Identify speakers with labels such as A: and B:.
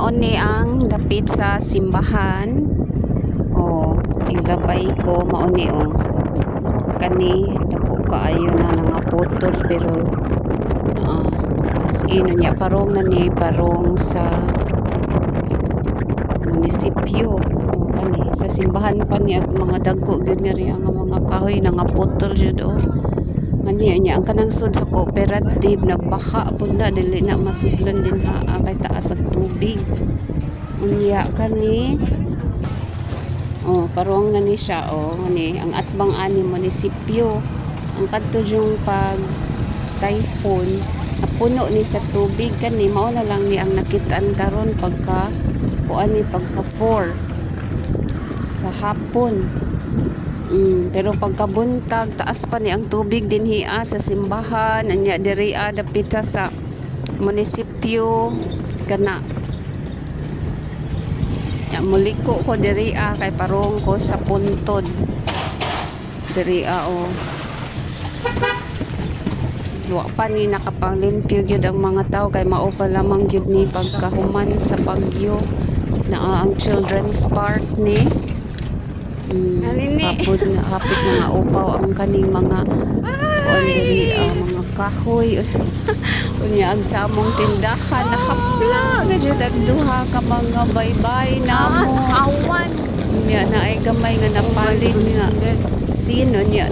A: maon ni ang dapit sa simbahan. Oh, ilabay ko maon ni kani dako kaayo na nga putol pero as in niya parong na ni parong sa munisipyo kani sa simbahan pa niya mga dagko gyud nga ri ang mga kahoy na nga putol jud niya ang kanang sud sa cooperative nagbaha pud na dili na masudlan din kay taas ang tubig unya kani parong na ni siya ani ang atbang ani munisipyo ang kadto yung pag typhoon napuno ni sa tubig kani mao na lang ni ang nakitaan karon pagka ni pagka 4 sa hapon. Pero pagkabuntag taas pa ni ang tubig dinhi sa simbahan anya diri dapit sa munisipyo kana ya muliko ko diri kay parong ko sa puntod diri wa pa ni nakapanglimpyo gyud ang mga tao kay mao pa lamang gyud ni pagkahuman sa bagyo na ang children's park ni hapit na nga upaw ang kaning mga diri mga kahoy unya ang samong tindahan nakapla gyud ang duha ka mga baybay namo
B: awan
A: unya na ay gamay nga napalit nga sino niya